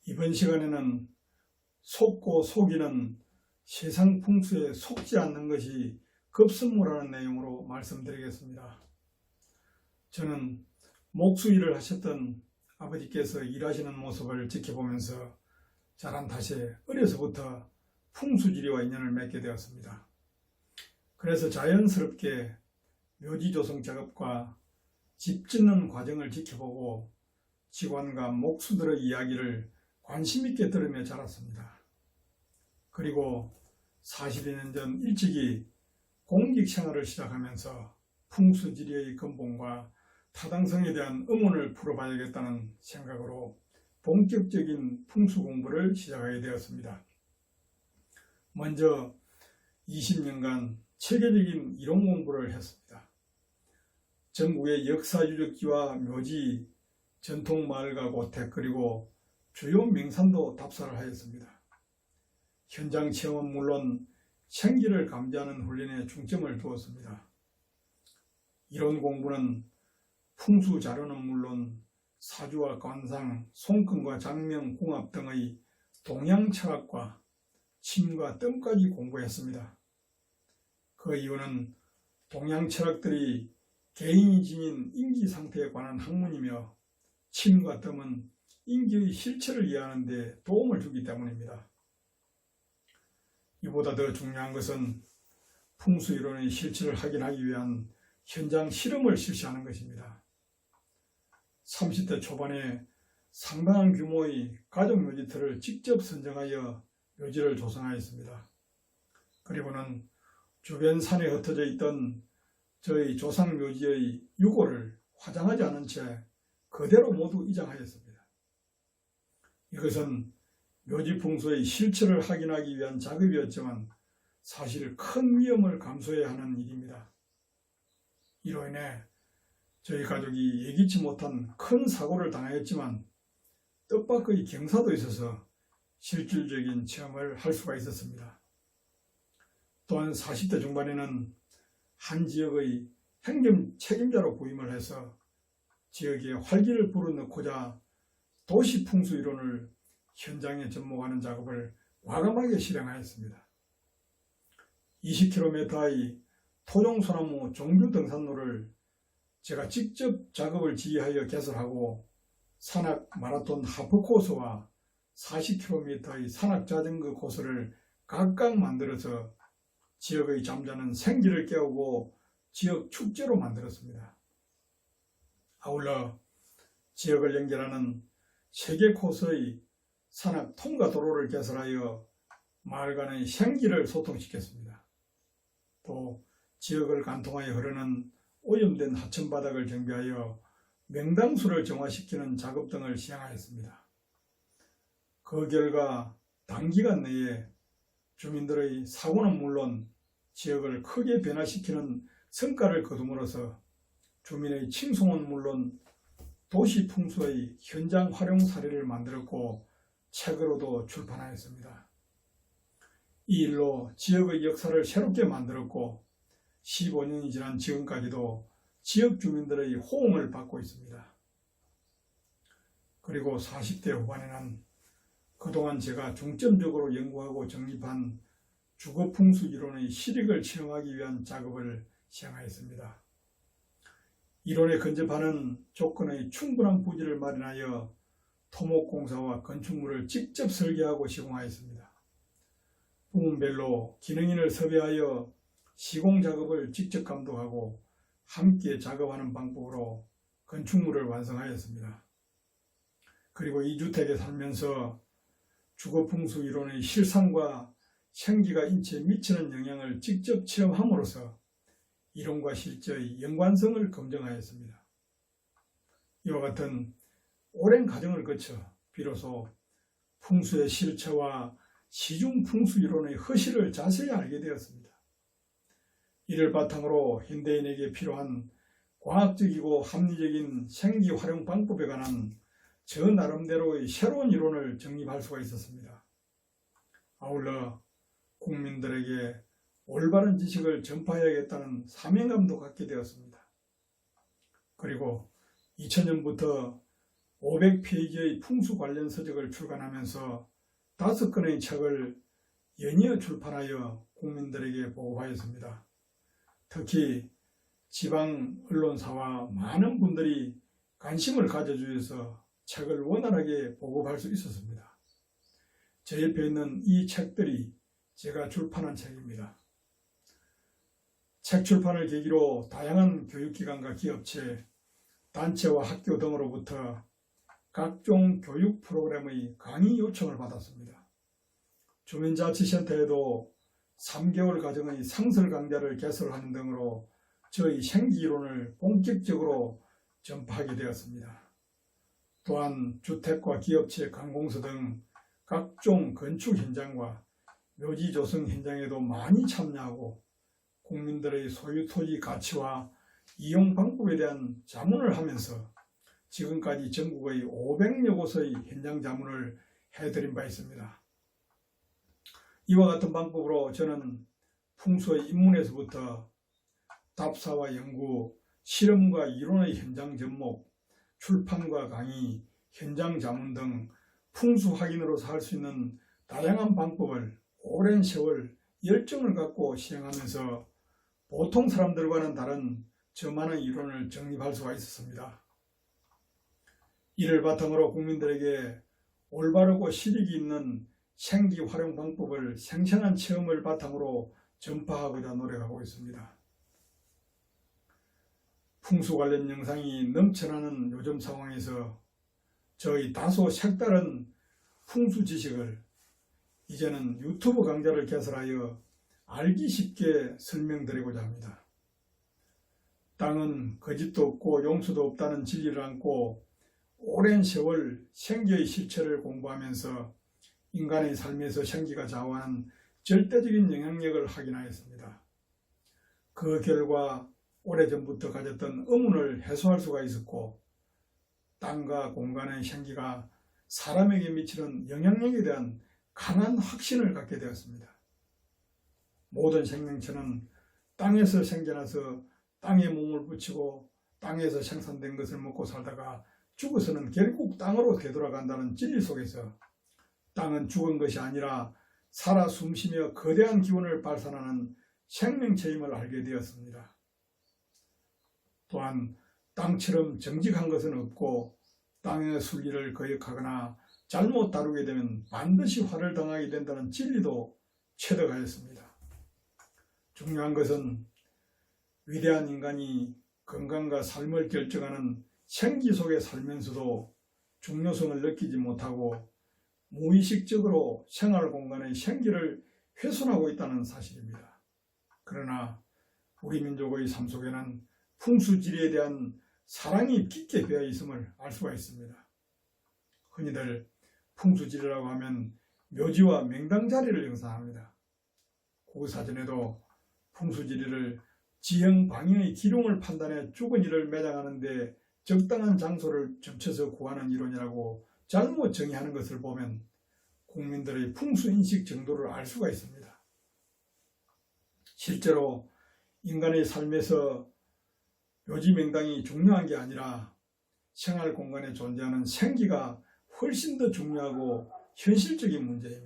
이번 시간에는 속고 속이는 세상 풍수에 속지 않는 것이 급선무라는 내용으로 말씀드리겠습니다. 저는 목수 일을 하셨던 아버지께서 일하시는 모습을 지켜보면서 자란 탓에 어려서부터 풍수지리와 인연을 맺게 되었습니다. 그래서 자연스럽게 묘지 조성 작업과 집 짓는 과정을 지켜보고 직원과 목수들의 이야기를 관심 있게 들으며 자랐습니다. 그리고 42년 전 일찍이 공직 생활을 시작하면서 풍수지리의 근본과 타당성에 대한 의문을 풀어봐야겠다는 생각으로 본격적인 풍수 공부를 시작하게 되었습니다. 먼저 20년간 체계적인 이론 공부를 했습니다. 전국의 역사유적지와 묘지, 전통마을과 고택, 그리고 주요 명산도 답사를 하였습니다. 현장 체험은 물론 생기를 감지하는 훈련에 중점을 두었습니다. 이론 공부는 풍수 자료는 물론 사주와 관상, 손금과 장명, 궁합 등의 동양 철학과 침과 뜸까지 공부했습니다. 그 이유는 동양 철학들이 개인이 지닌 인기 상태에 관한 학문이며 침과 뜸은 인기의 실체를 이해하는 데 도움을 주기 때문입니다. 이보다 더 중요한 것은 풍수 이론의 실체를 확인하기 위한 현장 실험을 실시하는 것입니다. 30대 초반에 상당한 규모의 가족 묘지터를 직접 선정하여 묘지를 조성하였습니다. 그리고는 주변 산에 흩어져 있던 저희 조상 묘지의 유골을 화장하지 않은 채 그대로 모두 이장하였습니다. 이것은 묘지 풍수의 실체를 확인하기 위한 작업이었지만 사실 큰 위험을 감수해야 하는 일입니다. 이로 인해 저희 가족이 예기치 못한 큰 사고를 당하였지만 뜻밖의 경사도 있어서 실질적인 체험을 할 수가 있었습니다. 또한 40대 중반에는 한 지역의 행정 책임자로 부임을 해서 지역에 활기를 불어넣고자 도시 풍수 이론을 현장에 접목하는 작업을 과감하게 실행하였습니다. 20km의 토종소나무 종교 등산로를 제가 직접 작업을 지휘하여 개설하고 산악 마라톤 하프 코스와 40km의 산악 자전거 코스를 각각 만들어서 지역의 잠자는 생기를 깨우고 지역 축제로 만들었습니다. 아울러 지역을 연결하는 세개 코스의 산악 통과 도로를 개설하여 마을 간의 생기를 소통시켰습니다. 또 지역을 관통하여 흐르는 오염된 하천 바닥을 정비하여 명당수를 정화시키는 작업 등을 시행하였습니다. 그 결과 단기간 내에 주민들의 사고는 물론 지역을 크게 변화시키는 성과를 거둠으로써 주민의 칭송은 물론 도시 풍수의 현장 활용 사례를 만들었고 책으로도 출판하였습니다. 이 일로 지역의 역사를 새롭게 만들었고 15년이 지난 지금까지도 지역 주민들의 호응을 받고 있습니다. 그리고 40대 후반에는 그동안 제가 중점적으로 연구하고 정립한 주거풍수 이론의 실익을 체험하기 위한 작업을 시행하였습니다. 이론에 근접하는 조건의 충분한 부지를 마련하여 토목공사와 건축물을 직접 설계하고 시공하였습니다. 부문별로 기능인을 섭외하여 시공작업을 직접 감독하고 함께 작업하는 방법으로 건축물을 완성하였습니다. 그리고 이 주택에 살면서 주거풍수 이론의 실상과 생기가 인체에 미치는 영향을 직접 체험함으로써 이론과 실제의 연관성을 검증하였습니다. 이와 같은 오랜 과정을 거쳐 비로소 풍수의 실체와 시중풍수 이론의 허실을 자세히 알게 되었습니다. 이를 바탕으로 현대인에게 필요한 과학적이고 합리적인 생기 활용 방법에 관한 저 나름대로의 새로운 이론을 정립할 수가 있었습니다. 아울러 국민들에게 올바른 지식을 전파해야겠다는 사명감도 갖게 되었습니다. 그리고 2000년부터 500페이지의 풍수 관련 서적을 출간하면서 5권의 책을 연이어 출판하여 국민들에게 보고하였습니다. 특히 지방 언론사와 많은 분들이 관심을 가져주셔서 책을 원활하게 보급할 수 있었습니다. 제 옆에 있는 이 책들이 제가 출판한 책입니다. 책 출판을 계기로 다양한 교육기관과 기업체, 단체와 학교 등으로부터 각종 교육 프로그램의 강의 요청을 받았습니다. 주민자치센터에도 3개월 과정의 상설 강좌를 개설하는 등으로 저희 생기이론을 본격적으로 전파하게 되었습니다. 또한 주택과 기업체, 관공서 등 각종 건축 현장과 묘지 조성 현장에도 많이 참여하고 국민들의 소유 토지 가치와 이용 방법에 대한 자문을 하면서 지금까지 전국의 500여 곳의 현장 자문을 해드린 바 있습니다. 이와 같은 방법으로 저는 풍수의 입문에서부터 답사와 연구, 실험과 이론의 현장 접목, 출판과 강의, 현장 자문 등 풍수 확인으로서 할 수 있는 다양한 방법을 오랜 세월 열정을 갖고 시행하면서 보통 사람들과는 다른 저만의 이론을 정립할 수가 있었습니다. 이를 바탕으로 국민들에게 올바르고 실익이 있는 생기 활용 방법을 생생한 체험을 바탕으로 전파하고자 노력하고 있습니다. 풍수 관련 영상이 넘쳐나는 요즘 상황에서 저희 다소 색다른 풍수 지식을 이제는 유튜브 강좌를 개설하여 알기 쉽게 설명드리고자 합니다. 땅은 거짓도 없고 용수도 없다는 진리를 안고 오랜 세월 생기의 실체를 공부하면서 인간의 삶에서 생기가 좌우하는 절대적인 영향력을 확인하였습니다. 그 결과 오래전부터 가졌던 의문을 해소할 수가 있었고 땅과 공간의 생기가 사람에게 미치는 영향력에 대한 강한 확신을 갖게 되었습니다. 모든 생명체는 땅에서 생겨나서 땅에 몸을 붙이고 땅에서 생산된 것을 먹고 살다가 죽어서는 결국 땅으로 되돌아간다는 진리 속에서 땅은 죽은 것이 아니라 살아 숨쉬며 거대한 기운을 발산하는 생명체임을 알게 되었습니다. 또한 땅처럼 정직한 것은 없고 땅의 순리를 거역하거나 잘못 다루게 되면 반드시 화를 당하게 된다는 진리도 체득하였습니다. 중요한 것은 위대한 인간이 건강과 삶을 결정하는 생기 속에 살면서도 중요성을 느끼지 못하고 무의식적으로 생활 공간의 생기를 훼손하고 있다는 사실입니다. 그러나 우리 민족의 삶 속에는 풍수지리에 대한 사랑이 깊게 배어 있음을 알 수가 있습니다. 흔히들 풍수지리라고 하면 묘지와 명당 자리를 형상합니다. 국어사전에도 풍수지리를 지형 방향의 기룡을 판단해 죽은 이를 매장하는 데 적당한 장소를 점쳐서 구하는 이론이라고 잘못 정의하는 것을 보면 국민들의 풍수인식 정도를 알 수가 있습니다. 실제로 인간의 삶에서 묘지 명당이 중요한 게 아니라 생활 공간에 존재하는 생기가 훨씬 더 중요하고 현실적인 문제입니다.